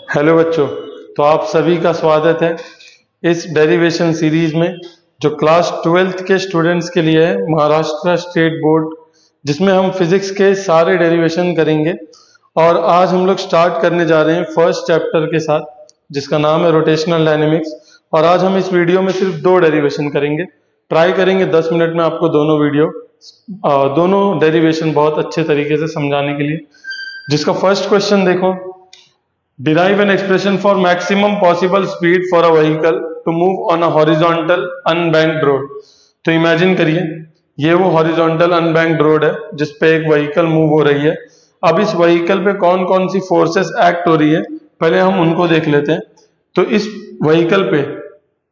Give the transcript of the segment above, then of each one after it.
Hello बच्चों, तो आप सभी का स्वागत है इस डेरिवेशन सीरीज में जो क्लास 12th के स्टूडेंट्स के लिए है, महाराष्ट्र स्टेट बोर्ड, जिसमें हम फिजिक्स के सारे डेरिवेशन करेंगे। और आज हम लोग स्टार्ट करने जा रहे हैं फर्स्ट चैप्टर के साथ, जिसका नाम है रोटेशनल डायनेमिक्स। और आज हम इस वीडियो में सिर्फ 2 डेरिवेशन करेंगे। ट्राई करेंगे 10 मिनट में आपको दोनों डेरिवेशन बहुत अच्छे तरीके से समझाने के लिए। जिसका फर्स्ट क्वेश्चन देखो, derive an expression for maximum possible speed for a vehicle to move on a horizontal unbanked road। तो इमेजिन करिए, ये वो हॉरिजॉन्टल अनबैंक्ड रोड है जिस पे एक व्हीकल मूव हो रही है। अब इस व्हीकल पे कौन कौन सी फोर्सेस एक्ट हो रही है, पहले हम उनको देख लेते हैं। तो इस व्हीकल पे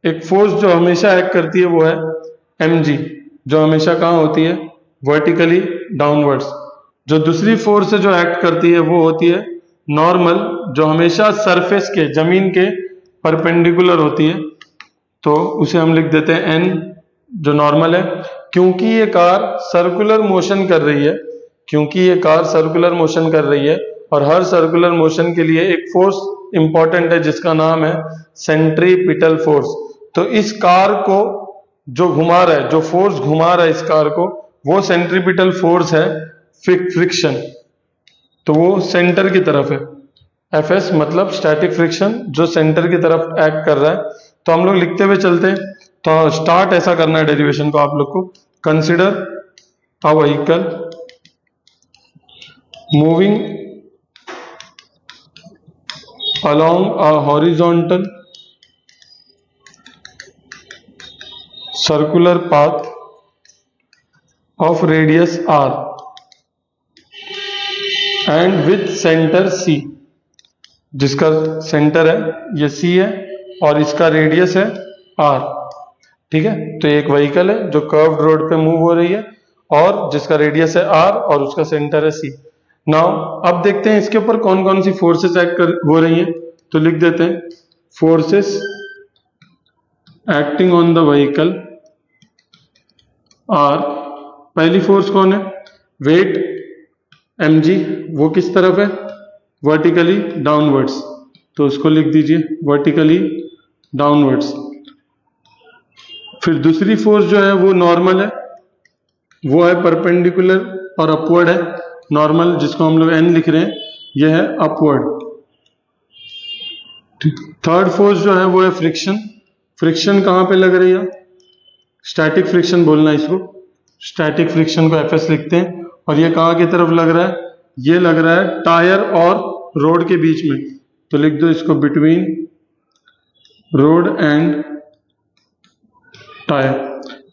एक फोर्स जो हमेशा एक्ट करती है वो है mg, जो हमेशा कहाँ होती है, वर्टिकली डाउनवर्ड्स। जो दूसरी फोर्स है जो एक्ट करती है वो होती है नॉर्मल, जो हमेशा सरफेस के, जमीन के परपेंडिकुलर होती है। तो उसे हम लिख देते हैं n, जो नॉर्मल है। क्योंकि ये कार सर्कुलर मोशन कर रही है, और हर सर्कुलर मोशन के लिए एक फोर्स इंपॉर्टेंट है जिसका नाम है सेंट्रीपिटल फोर्स। तो इस कार को जो घुमा रहा है, जो फोर्स घुमा रहा है इस कार को, वो सेंट्रीपिटल फोर्स है फ्रिक्शन। तो वो सेंटर की तरफ है। Fs मतलब स्टैटिक फ्रिक्शन, जो सेंटर की तरफ एक्ट कर रहा है। तो हम लोग लिखते हुए चलते हैं। तो स्टार्ट ऐसा करना है डेरिवेशन को आप लोग को। Consider a vehicle moving along a horizontal circular path of radius r and with centre C। जिसका सेंटर है ये C है और इसका रेडियस है R। ठीक है, तो एक व्हीकल है जो कर्व्ड रोड पे मूव हो रही है और जिसका रेडियस है R और उसका सेंटर है C। नाउ अब देखते हैं इसके ऊपर कौन कौन सी फोर्सेस एक्ट हो रही हैं। तो लिख देते हैं forces acting on the vehicle are. पहली फोर्स कौन है, वेट mg, वो किस तरफ है, वर्टिकली डाउनवर्ड्स। तो उसको लिख दीजिए वर्टिकली डाउनवर्ड्स। फिर दूसरी फोर्स जो है वो नॉर्मल है, वो है परपेंडिकुलर और अपवर्ड है। नॉर्मल जिसको हम लोग n लिख रहे हैं, यह है अपवर्ड। थर्ड फोर्स जो है वो है फ्रिक्शन। फ्रिक्शन कहाँ पे लग रही है, स्टैटिक फ्रिक्शन बोलना है इसको। स्टैटिक फ्रिक्शन को Fs लिखते हैं। और ये कहाँ की तरफ लग रहा है, ये लग रहा है टायर और रोड के बीच में। तो लिख दो इसको बिटवीन रोड एंड टायर।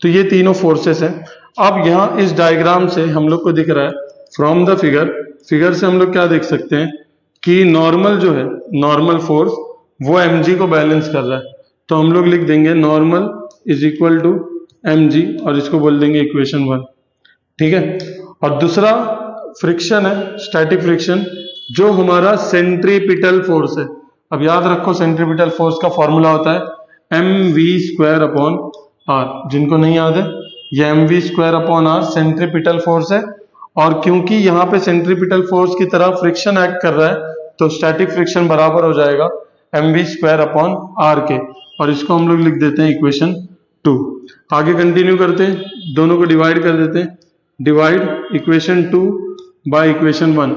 तो ये तीनों फोर्सेस हैं। अब यहाँ इस डायग्राम से हम लोग को दिख रहा है, फ्रॉम द फिगर से हम लोग क्या देख सकते हैं कि नॉर्मल जो है, नॉर्मल फोर्स वो mg को बैलेंस कर रहा है। तो हम लोग लिख देंगे normal is equal to mg और इसको बोल देंगे इक्वेशन 1। ठीक है, और दूसरा फ्रिक्शन है स्टैटिक फ्रिक्शन, जो हमारा सेंट्रीपिटल फोर्स है। अब याद रखो सेंट्रीपिटल फोर्स का फॉर्मूला होता है mv²/r। जिनको नहीं याद है, ये mv²/r सेंट्रीपिटल फोर्स है। और क्योंकि यहाँ पे सेंट्रीपिटल फोर्स की तरह फ्रिक्शन एक्ट कर रहा है, तो स्टैटिक फ्रिक्शन बराबर हो जाएगा mv²/r के। और इसको हम लोग लिख देते हैं इक्वेशन 2। आगे कंटिन्यू करते हैं, दोनों को डिवाइड कर देते हैं। Divide equation 2 by equation 1।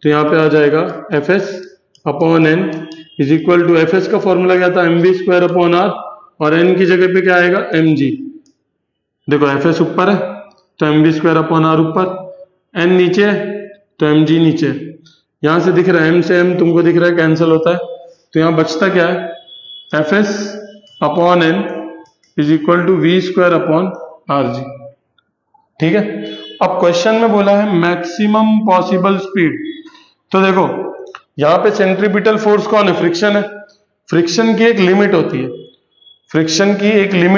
तो यहाँ पे आ जाएगा Fs/n is equal to, Fs का फॉर्मूला क्या था, mv²/r, और n की जगह पे क्या आएगा, mg। देखो Fs ऊपर है तो mv²/r ऊपर, n नीचे है तो mg नीचे। यहां से दिख रहा है m से m तुमको दिख रहा है कैंसिल होता है, तो यहाँ बचता क्या है, Fs/n is equal to v²/rg। ठीक है, अब क्वेश्चन में बोला है मैक्सिमम पॉसिबल स्पीड। तो देखो यहाँ पे सेंट्रीपिटल फोर्स कौन है, फ्रिक्शन है। फ्रिक्शन की एक लिमिट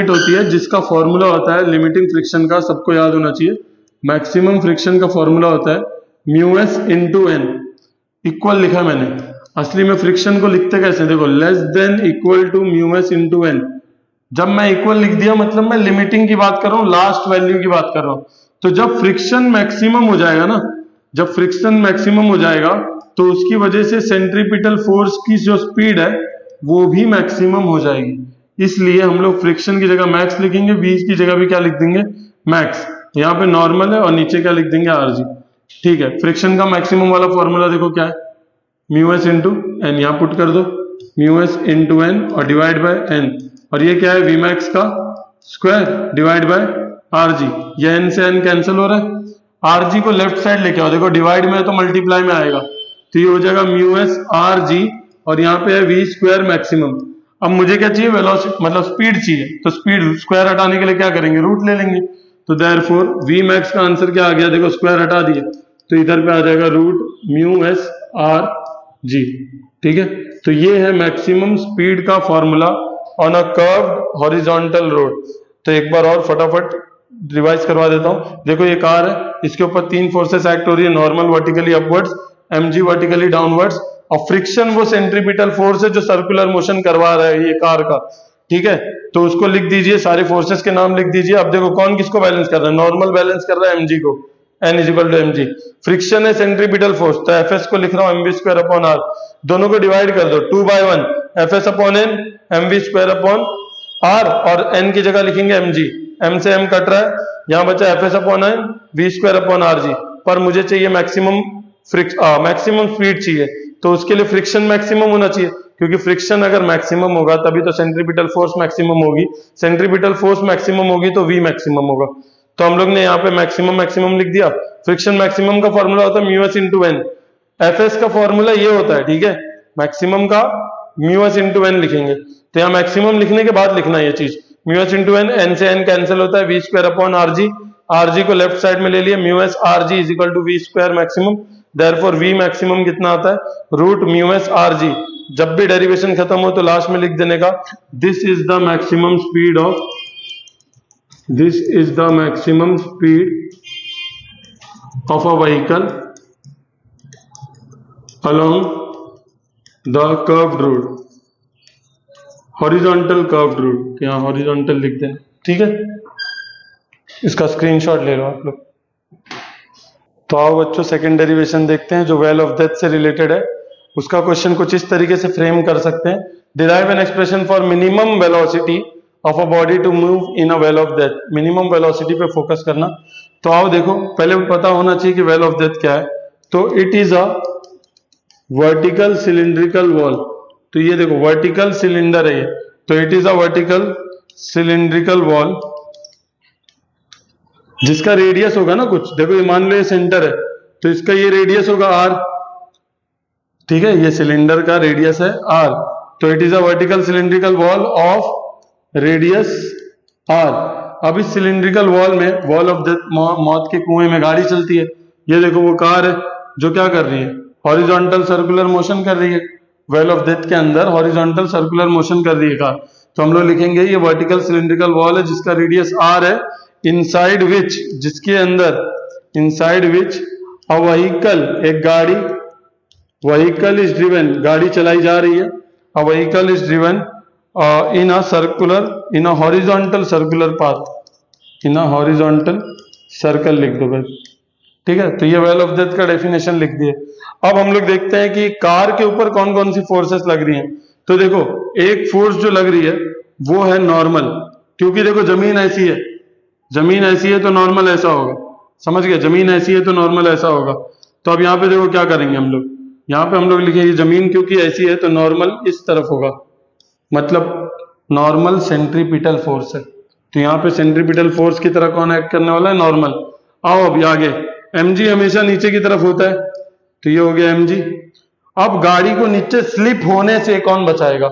होती है, जिसका फॉर्मूला होता है लिमिटिंग फ्रिक्शन का, सबको याद होना चाहिए। मैक्सिमम फ्रिक्शन का फॉर्मूला होता है μs × n। इक्वल लिखा मैंने, असली में फ्रिक्शन को लिखते कैसे, देखो less than equal to μs × n। जब मैं इक्वल लिख दिया मतलब मैं लिमिटिंग की बात कर रहा हूँ, लास्ट वैल्यू की बात कर रहा हूँ। तो जब फ्रिक्शन मैक्सिमम हो जाएगा ना, जब फ्रिक्शन मैक्सिमम हो जाएगा तो उसकी वजह से सेंट्रीपिटल फोर्स की जो स्पीड है वो भी मैक्सिमम हो जाएगी। इसलिए हम लोग फ्रिक्शन की जगह मैक्स लिखेंगे, वी की जगह भी क्या लिख देंगे, मैक्स। यहाँ पे नॉर्मल है और नीचे क्या लिख देंगे, आरजी। ठीक है, फ्रिक्शन का मैक्सिमम वाला फॉर्मूला देखो क्या है, म्यू एस इंटू एन, यहाँ पुट कर दो, म्यू एस इंटू एन और डिवाइड बाय एन, और ये क्या है, वी मैक्स का स्क्वायर डिवाइड बाय आरजी। ये एन से एन कैंसिल हो रहा है, आरजी को लेफ्ट साइड लेके आओ, देखो डिवाइड में है तो मल्टीप्लाई में आएगा, तो ये हो जाएगा म्यू एस आर जी, और यहाँ पे है वी स्क्वायर मैक्सिमम। अब मुझे क्या चाहिए, वेलोसिटी मतलब स्पीड चाहिए, तो स्पीड स्क्वायर हटाने के लिए क्या करेंगे, रूट ले लेंगे। तो देयरफॉर वी मैक्स का आंसर क्या आ गया, देखो स्क्वायर हटा दिए तो इधर पे आ जाएगा root mu S R G. ठीक है, तो ये है मैक्सिमम स्पीड का formula on a curved horizontal road. तो एक बार और फटाफट रिवाइज करवा देता हूं। देखो ये कार है, इसके ऊपर 3 फोर्सेस एक्ट हो रही है, normal vertically upwards, mg vertically downwards, और फ्रिक्शन वो सेंट्रीपिटल फोर्स है जो सर्कुलर मोशन करवा रहा है ये कार का। ठीक है, तो उसको लिख दीजिए, सारे फोर्सेस के नाम लिख दीजिए। अब देखो कौन किसको बैलेंस कर रहा है, नॉर्मल बैलेंस कर रहा है mg को, n is equal to mg। Friction है सेंट्रीपिटल फोर्स, तो fs को लिख रहा हूं mv स्क्वायर अपॉन r, दोनों को डिवाइड कर दो 2/1 fs upon n mv square upon r, और n की जगह लिखेंगे mg, m से m कट रहा है, यहाँ बचा fs upon n v square upon rg। पर मुझे चाहिए मैक्सिमम मैक्सिमम स्पीड चाहिए, तो उसके लिए फ्रिक्शन मैक्सिमम होना चाहिए, क्योंकि फ्रिक्शन अगर मैक्सिमम होगा तभी तो सेंट्रीपिटल फोर्स मैक्सिमम होगी, सेंट्रीपिटल फोर्स मैक्सिमम होगी तो v मैक्सिमम होगा। तो हम लोग ने यहाँ पे मैक्सिमम मैक्सिमम लिख दिया। फ्रिक्शन मैक्सिमम का फॉर्मूला होता है mu S into N, F का फॉर्मूला ये होता है। ठीक है, मैक्सिमम का म्यू एस इंटू एन लिखेंगे, तो यहाँ मैक्सिमम लिखने के बाद लिखना है ये चीज, mu S into N, N से एन कैंसिल होता है, V square upon RG, RG को लेफ्ट साइड में ले लिया, mu S RG is equal to V square maximum. Therefore V maximum कितना आता है, रूट म्यू एस आरजी। जब भी डेरिवेशन खत्म हो तो लास्ट में लिख देने का, this is the maximum speed of, this is the maximum speed of a vehicle along the curved road, horizontal curved road, यहाँ हॉरिजॉन्टल लिख देना। ठीक है, इसका स्क्रीनशॉट ले लो आप लोग। तो आओ बच्चों सेकंड डेरिवेशन देखते हैं जो वेल ऑफ डेथ से रिलेटेड है। उसका क्वेश्चन कुछ इस तरीके से फ्रेम कर सकते हैं, derive an expression for minimum velocity of a body to move in a well of death. Minimum velocity पे फोकस करना। तो आओ देखो, पहले पता होना चाहिए कि वेल ऑफ डेथ क्या है। तो it is a vertical cylindrical wall. तो ये देखो वर्टिकल सिलेंडर है ये, तो it is a vertical cylindrical wall जिसका रेडियस होगा ना कुछ, देखो ये मान लो ये सेंटर है, तो इसका ये रेडियस होगा r। ठीक है, ये सिलेंडर का रेडियस है r, तो it is a vertical cylindrical wall of radius r। अब इस सिलिंड्रिकल वॉल में, वॉल ऑफ डेथ, मौत के कुएं में गाड़ी चलती है। ये देखो वो कार है जो क्या कर रही है, हॉरिजॉन्टल सर्कुलर मोशन कर रही है। वेल ऑफ डेथ के अंदर हॉरिजॉन्टल सर्कुलर मोशन कर रही है कार, तो हम लोग लिखेंगे ये वर्टिकल सिलिंड्रिकल वॉल है जिसका रेडियस r है, इनसाइड विच, जिसके अंदर, इनसाइड विच अ व्हीकल, एक गाड़ी, व्हीकल इज ड्रिवन, गाड़ी चलाई जा रही है, a vehicle is driven in a circular, in a horizontal circular path, in a horizontal circle लिख दो बस। ठीक है, तो ये वेल ऑफ डेथ का डेफिनेशन लिख दिए। अब हम लोग देखते हैं कि कार के ऊपर कौन कौन सी फोर्सेस लग रही हैं। तो देखो एक फोर्स जो लग रही है वो है नॉर्मल, क्योंकि देखो जमीन ऐसी है, जमीन ऐसी है तो नॉर्मल ऐसा होगा, समझ गए, जमीन ऐसी है तो नॉर्मल ऐसा होगा। तो अब यहाँ पे देखो क्या करेंगे हम लोग, यहाँ पे हम लोग लिखेंगे जमीन क्योंकि ऐसी है तो नॉर्मल इस तरफ होगा, मतलब नॉर्मल सेंट्रीपिटल फोर्स है, तो यहाँ पे सेंट्रीपिटल फोर्स की तरह कौन एक्ट करने वाला है, नॉर्मल। आओ अभी आगे, mg हमेशा नीचे की तरफ होता है, तो ये हो गया mg। अब गाड़ी को नीचे स्लिप होने से कौन बचाएगा,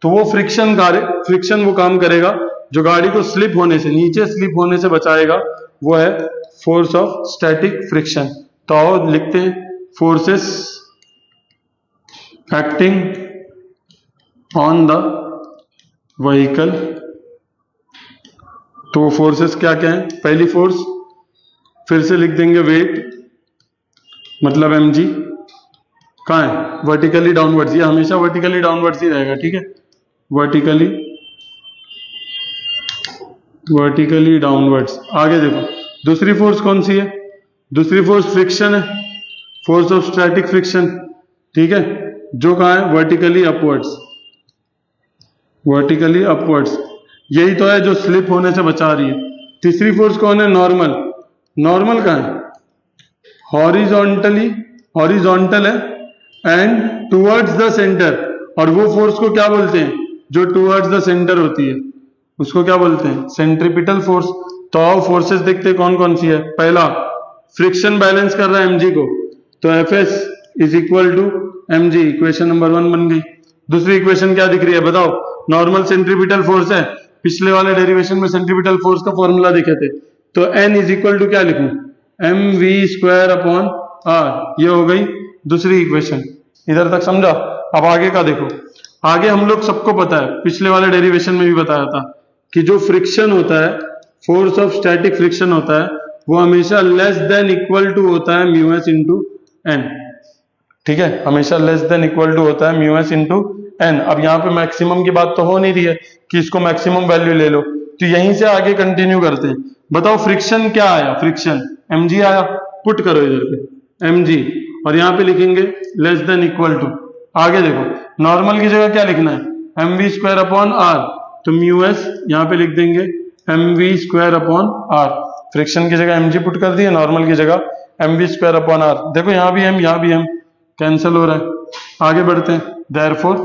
तो वो फ्रिक्शन वो काम करेगा जो गाड़ी को स्लिप होने से, नीचे स्लिप होने से बचाएगा, वो है फोर्स ऑफ स्टैटिक फ्रिक्शन। तो आओ लिखते हैं, forces acting on the vehicle. तो वो फोर्सेस क्या क्या है, पहली फोर्स फिर से लिख देंगे वेट, मतलब mg, कहाँ है, वर्टिकली डाउनवर्ड्स, ये हमेशा वर्टिकली डाउनवर्ड्स ही रहेगा। ठीक है, वर्टिकली डाउनवर्ड्स। आगे देखो दूसरी फोर्स कौन सी है, दूसरी फोर्स फ्रिक्शन है, फोर्स ऑफ स्टैटिक फ्रिक्शन, ठीक है, जो कहाँ है, वर्टिकली अपवर्ड्स, वर्टिकली अपवर्ड्स, यही तो है जो स्लिप होने से बचा रही है। तीसरी फोर्स कौन है, नॉर्मल, नॉर्मल कहाँ है, हॉरिजॉन्टली, हॉरिजॉन्टल है एंड टुवर्ड्स द सेंटर, और वो फोर्स को क्या बोलते हैं, जो टुवर्ड्स द सेंटर होती है उसको क्या बोलते हैं, सेंट्रीपिटल फोर्स। तो आओ फोर्सेस देखते हैं कौन कौन सी है। पहला, फ्रिक्शन बैलेंस कर रहा है mg को, तो Fs is equal to mg, equation number 1 बन गई। दूसरी इक्वेशन क्या दिख रही है बताओ, नॉर्मल सेंट्रीपिटल फोर्स है, पिछले वाले डेरिवेशन में सेंट्रीपिटल फोर्स का फॉर्मूला देखे थे, तो n इज इक्वल टू क्या लिखूं, mv स्क्वायर अपॉन r, ये हो गई दूसरी इक्वेशन। इधर तक समझा। अब आगे का देखो, आगे हम लोग सबको पता है, पिछले वाले डेरिवेशन में भी बताया था कि जो फ्रिक्शन होता है, फोर्स ऑफ स्टैटिक फ्रिक्शन होता है, वो हमेशा लेस देन इक्वल टू होता है म्यू एस इंटू एन, ठीक है, हमेशा लेस देन इक्वल टू होता है म्यू एस इंटू एन। अब यहाँ पे मैक्सिमम की बात तो हो नहीं रही है कि इसको मैक्सिमम वैल्यू ले लो, तो यहीं से आगे कंटिन्यू करते हैं। बताओ फ्रिक्शन क्या आया, फ्रिक्शन mg आया, पुट करो इधर पे mg, और यहाँ पे लिखेंगे लेस देन इक्वल टू। आगे देखो, नॉर्मल की जगह क्या लिखना है, mv स्क्वायर अपॉन r, तो म्यू एस यहाँ पे लिख देंगे mv square upon r। Friction की जगह mg पुट कर दिए, नॉर्मल की जगह mv स्क्वायर अपॉन r। देखो यहाँ भी m, यहाँ भी m, कैंसिल हो रहा है। आगे बढ़ते हैं, therefore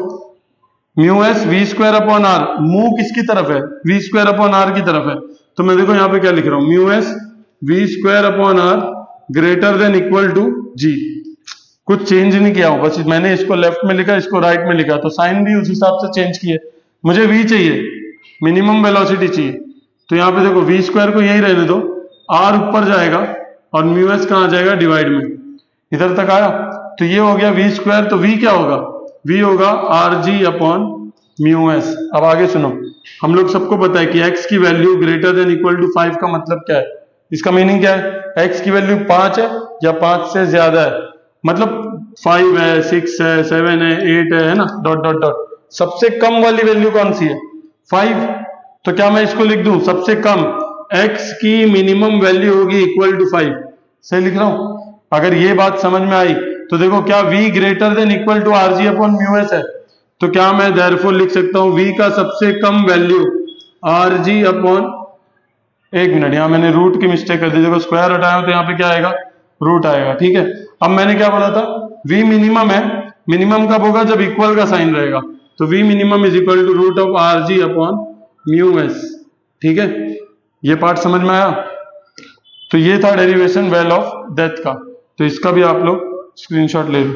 mu S V square upon R, move किसकी तरफ है, वी स्क्वायर अपॉन आर की तरफ है, तो मैं देखो यहाँ पे क्या लिख रहा हूँ, mu S V square upon R greater than equal to G. कुछ चेंज नहीं किया हो, बस मैंने इसको लेफ्ट में लिखा, इसको राइट में लिखा, तो साइन भी उस हिसाब से चेंज किए। मुझे v चाहिए, मिनिमम वेलोसिटी चाहिए, तो यहाँ पे देखो v स्क्वायर को यही रहने दो, r ऊपर जाएगा और म्यू एस कहाँ जाएगा, डिवाइड में। इधर तक आया, तो ये हो गया v स्क्वायर, तो v क्या होगा, v होगा are G upon mu S. अब आगे सुनो, हम लोग सबको पता है कि x की value greater than equal to 5 का मतलब क्या है, इसका मीनिंग क्या है, x की वैल्यू 5 है या 5 से ज्यादा है, मतलब 5 है, 6 है, 7 है, 8 है ना, डॉट डॉट डॉट। सबसे कम वाली वैल्यू कौन सी है, 5, तो क्या मैं इसको लिख दूं, सबसे कम x की मिनिमम वैल्यू होगी इक्वल टू 5, सही लिख रहा हूं। अगर ये बात समझ में आई तो देखो, क्या v greater than equal to R G upon mu S है, तो क्या मैं देयरफॉर लिख सकता हूं v का सबसे कम वैल्यू आर जी अपॉन, एक मिनट, यहां मैंने रूट की मिस्टेक कर दी, देखो स्क्वायर हटाया तो यहाँ पे क्या आएगा, रूट आएगा, ठीक है। अब मैंने क्या बोला था, v मिनिमम है, मिनिमम कब होगा, जब इक्वल का साइन रहेगा, तो v minimum is equal to root of R G upon mu S, ठीक है। ये पार्ट समझ में आया। तो ये था डेरिवेशन वेल ऑफ डेथ का, तो इसका भी आप लोग स्क्रीनशॉट ले लो।